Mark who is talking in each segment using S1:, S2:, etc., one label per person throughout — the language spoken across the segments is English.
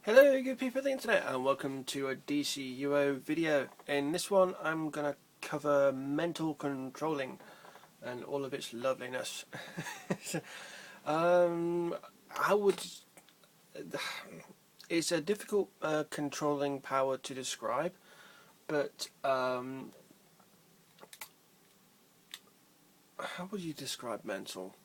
S1: Hello good people of the internet and welcome to a DCUO video. In this one I'm going to cover mental controlling and all of its loveliness. I would... It's a difficult controlling power to describe, but how would you describe mental?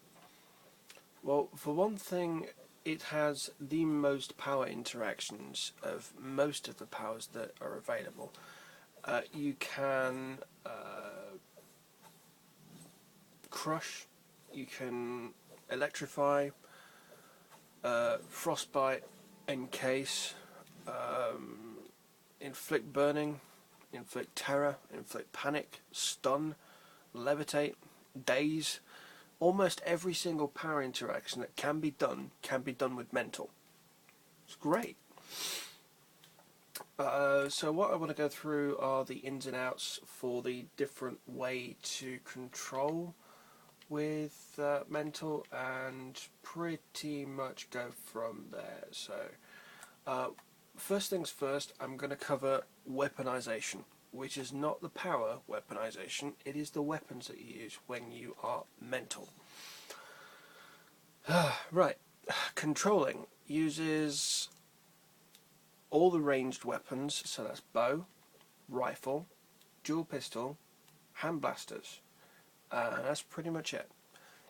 S1: Well, for one thing, it has the most power interactions of most of the powers that are available. You can crush, you can electrify, frostbite, encase, inflict burning, inflict terror, inflict panic, stun, levitate, daze. Almost every single power interaction that can be done with mental. It's great. So what I want to go through are the ins and outs for the different way to control with mental, and pretty much go from there. So first things first, I'm going to cover weaponization, which is not the power weaponization, it is the weapons that you use when you are mental. Right, controlling uses all the ranged weapons, so that's bow, rifle, dual pistol, hand blasters, and that's pretty much it.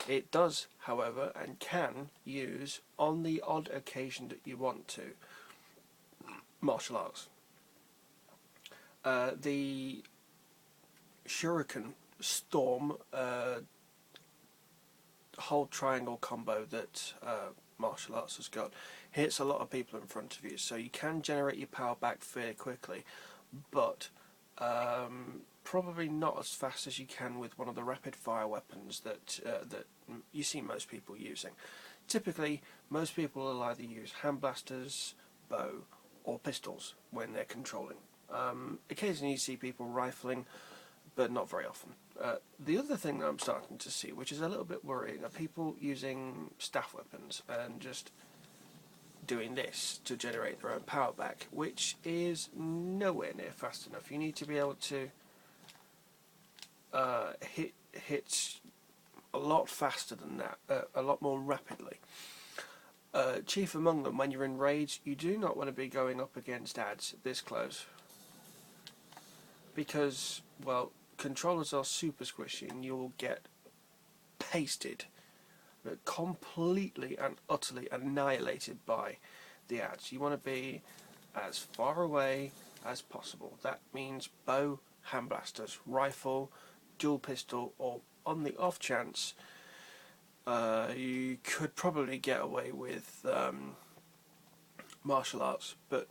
S1: It does, however, and can use, on the odd occasion that you want to, martial arts. The shuriken storm hold triangle combo that martial arts has got hits a lot of people in front of you, so you can generate your power back fairly quickly, but probably not as fast as you can with one of the rapid fire weapons that you see most people using. Typically, most people will either use hand blasters, bow, or pistols when they're controlling. Occasionally you see people rifling, but not very often. The other thing that I'm starting to see, which is a little bit worrying, are people using staff weapons and just doing this to generate their own power back, which is nowhere near fast enough. You need to be able to hit a lot faster than that, a lot more rapidly. Chief among them, when you're in raids, you do not want to be going up against ads this close, because, well, controllers are super squishy and you'll get pasted, completely and utterly annihilated by the ads. You want to be as far away as possible. That means bow, hand blasters, rifle, dual pistol, or on the off chance you could probably get away with martial arts, but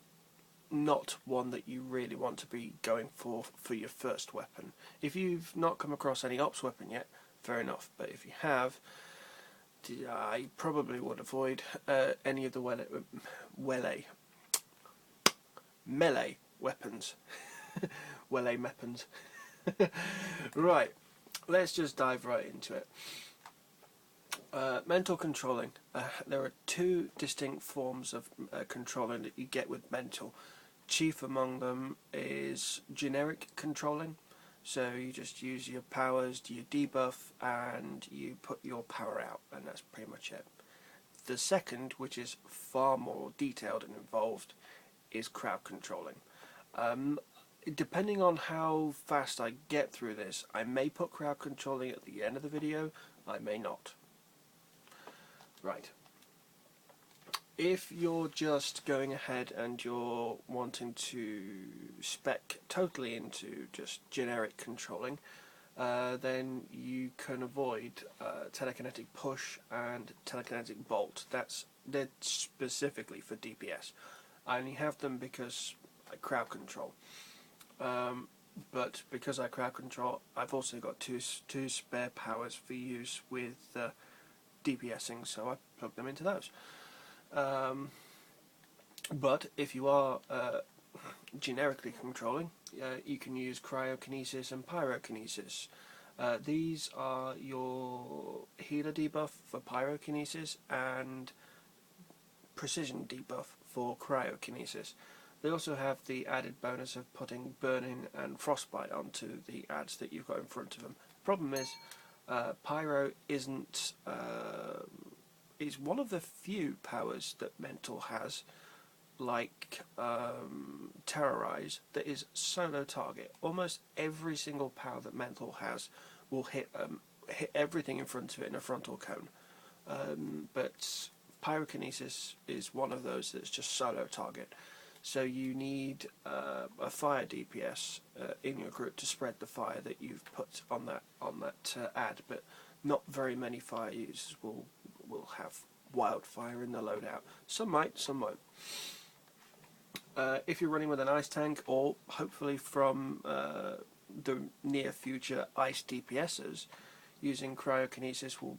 S1: not one that you really want to be going for your first weapon. If you've not come across any ops weapon yet, fair enough, but if you have, I probably would avoid any of the melee weapons. Melee weapons. Right, let's just dive right into it. Mental controlling. There are two distinct forms of controlling that you get with mental. Chief among them is generic controlling, so you just use your powers, do your debuff, and you put your power out, and that's pretty much it. The second, which is far more detailed and involved, is crowd controlling. Depending on how fast I get through this, I may put crowd controlling at the end of the video, I may not. Right. If you're just going ahead and you're wanting to spec totally into just generic controlling, then you can avoid telekinetic push and telekinetic bolt. They're specifically for DPS. I only have them because I crowd control. But because I crowd control, I've also got two spare powers for use with DPSing, so I plug them into those. But if you are generically controlling, you can use cryokinesis and pyrokinesis. These are your healer debuff for pyrokinesis and precision debuff for cryokinesis. They also have the added bonus of putting burning and frostbite onto the ads that you've got in front of them. Problem is, pyro isn't is one of the few powers that mental has, like terrorize, that is solo target. Almost every single power that mental has will hit everything in front of it in a frontal cone, but pyrokinesis is one of those that's just solo target. So you need a fire DPS in your group to spread the fire that you've put on that ad, but not very many fire users will have wildfire in the loadout. Some might, some won't. If you're running with an ice tank, or hopefully from the near future ice DPSers, using cryokinesis will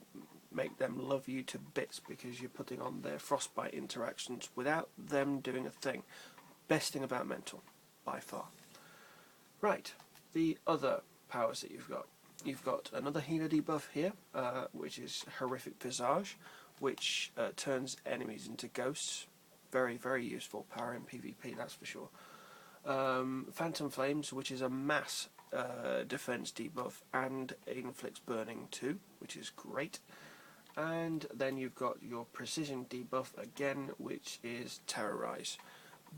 S1: make them love you to bits because you're putting on their frostbite interactions without them doing a thing. Best thing about mental, by far. Right, the other powers that you've got another healer debuff here, which is horrific visage, which turns enemies into ghosts. Very, very useful power in PvP, that's for sure. Phantom Flames, which is a mass defense debuff and inflicts burning too, which is great. And then you've got your precision debuff again, which is terrorize.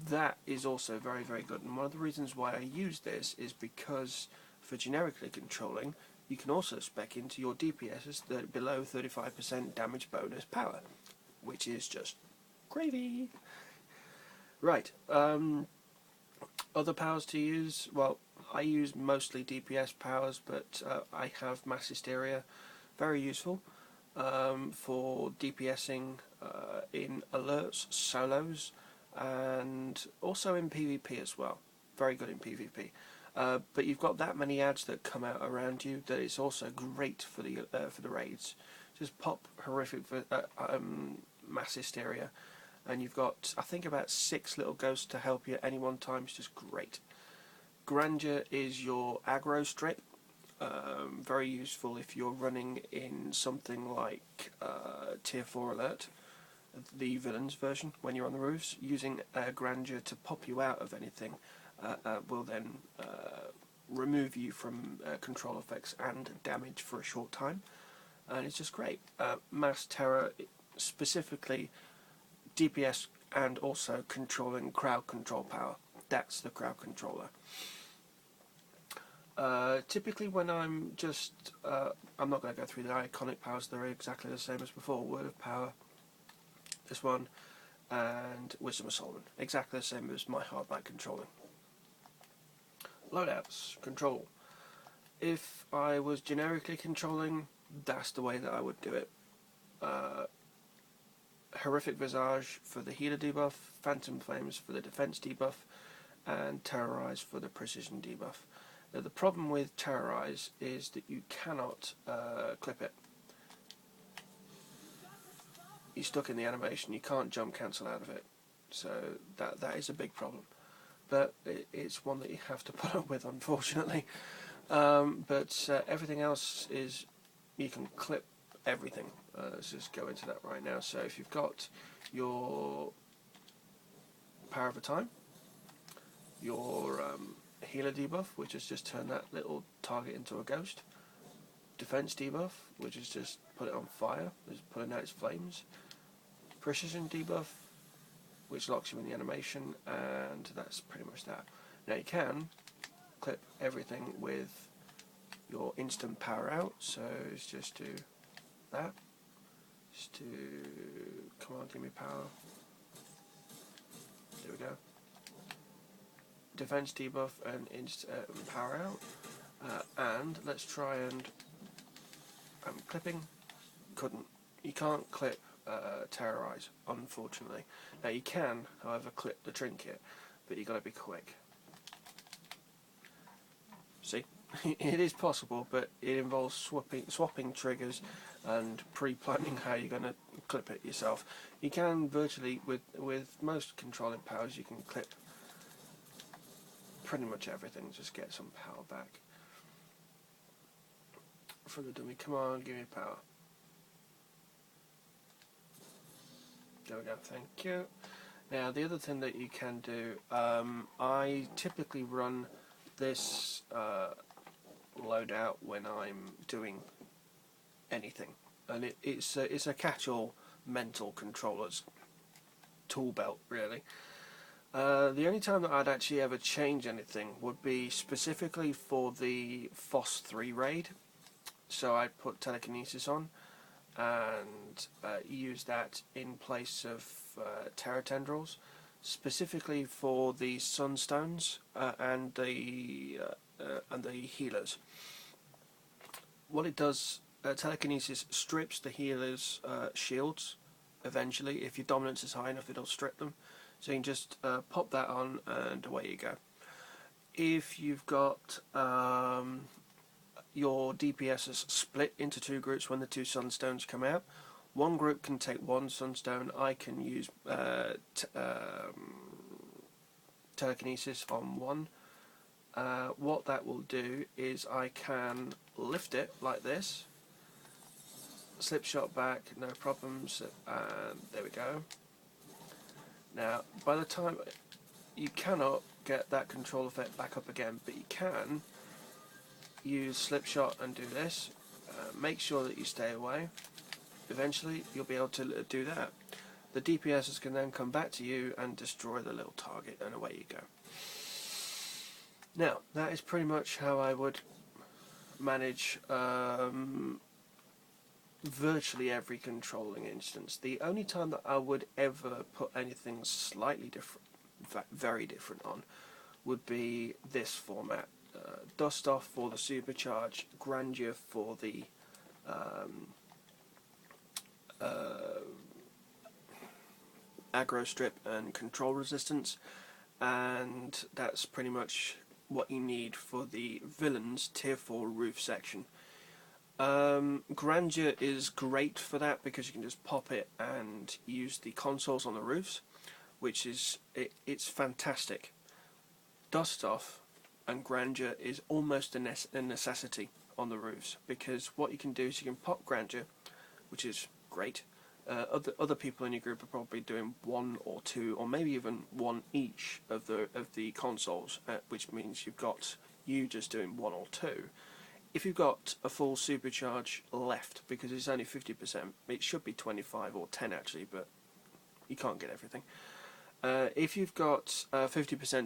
S1: That is also very, very good, and one of the reasons why I use this is because for generically controlling, you can also spec into your DPSs that below 35% damage bonus power, which is just gravy. Right, other powers to use, well, I use mostly DPS powers, but I have Mass Hysteria, very useful for DPSing in alerts, solos, and also in PvP as well. Very good in PvP. But you've got that many ads that come out around you that it's also great for the raids. Just pop horrific Mass Hysteria, and you've got, I think, about 6 little ghosts to help you at any one time. It's just great. Grandeur is your aggro strip. Very useful if you're running in something like Tier 4 Alert, the villains version, when you're on the roofs. Using Grandeur to pop you out of anything will then remove you from control effects and damage for a short time, and it's just great. Mass Terror, specifically DPS and also controlling crowd control power. That's the crowd controller. Typically when I'm just, I'm not going to go through the iconic powers, they're exactly the same as before. Word of Power, this one, and Wisdom of Solomon. Exactly the same as my hardback controlling. Loadouts, control. If I was generically controlling, that's the way that I would do it. Horrific Visage for the healer debuff, Phantom Flames for the defense debuff, and Terrorize for the precision debuff. Now the problem with Terrorize is that you cannot clip it. You're stuck in the animation, you can't jump cancel out of it, so that is a big problem. But it's one that you have to put up with, unfortunately. But everything else is, you can clip everything. Let's just go into that right now. So if you've got your Power of a Time, your healer debuff, which is just turn that little target into a ghost, defense debuff, which is just put it on fire, just putting out its flames, precision debuff, which locks you in the animation, and that's pretty much that. Now you can clip everything with your instant power out, so let's just do that. Just do, come on, give me power. There we go. Defense debuff and power out, and let's try and clipping. Couldn't. You can't clip Terrorize, unfortunately. Now you can, however, clip the trinket, but you got to be quick. See, it is possible, but it involves swapping triggers and pre-planning how you're going to clip it yourself. You can virtually, with most controlling powers, you can clip pretty much everything. Just get some power back from the dummy. Come on, give me power. There we go, thank you. Now the other thing that you can do, I typically run this loadout when I'm doing anything, and it's a catch-all mental controller's tool belt really. The only time that I'd actually ever change anything would be specifically for the FOSS 3 raid. So I'd put telekinesis on and use that in place of terror tendrils, specifically for the sunstones and the healers. What it does, telekinesis strips the healers' shields. Eventually, if your dominance is high enough, it'll strip them. So you can just pop that on and away you go. If you've got your DPSs split into two groups when the two sunstones come out, one group can take one sunstone. I can use telekinesis on one. What that will do is I can lift it like this, slip shot back, no problems, and there we go. Now, by the time you cannot get that control effect back up again, but you can use slip shot and do this. Make sure that you stay away. Eventually, you'll be able to do that. The DPSs can then come back to you and destroy the little target, and away you go. Now, that is pretty much how I would manage virtually every controlling instance. The only time that I would ever put anything slightly different, in fact very different on, would be this format. Dust off for the supercharge, grandeur for the aggro strip and control resistance, and that's pretty much what you need for the villains tier 4 roof section. Grandeur is great for that because you can just pop it and use the consoles on the roofs, which is it's fantastic. Dust off and grandeur is almost a necessity on the roofs, because what you can do is you can pop grandeur, which is great. Other people in your group are probably doing one or two, or maybe even one each of the consoles, which means you've got you just doing one or two. If you've got a full supercharge left, because it's only 50%, it should be 25 or 10 actually, but you can't get everything. If you've got 50%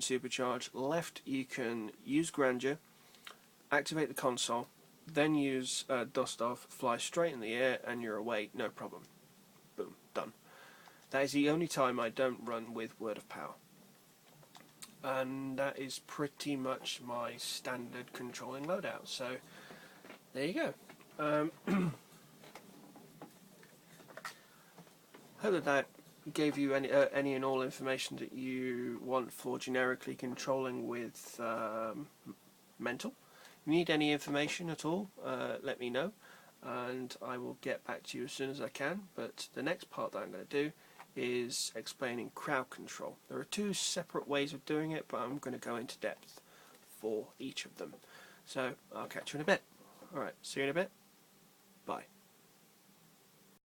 S1: supercharge left, you can use grandeur, activate the console, then use dust off, fly straight in the air, and you're away, no problem. Boom, done. That is the only time I don't run with Word of Power. And that is pretty much my standard controlling loadout. So there you go. Hope that gave you any and all information that you want for generically controlling with mental. If you need any information at all, let me know, and I will get back to you as soon as I can. But the next part that I'm going to do is explaining crowd control. There are two separate ways of doing it, but I'm going to go into depth for each of them. So I'll catch you in a bit. Alright, see you in a bit. Bye.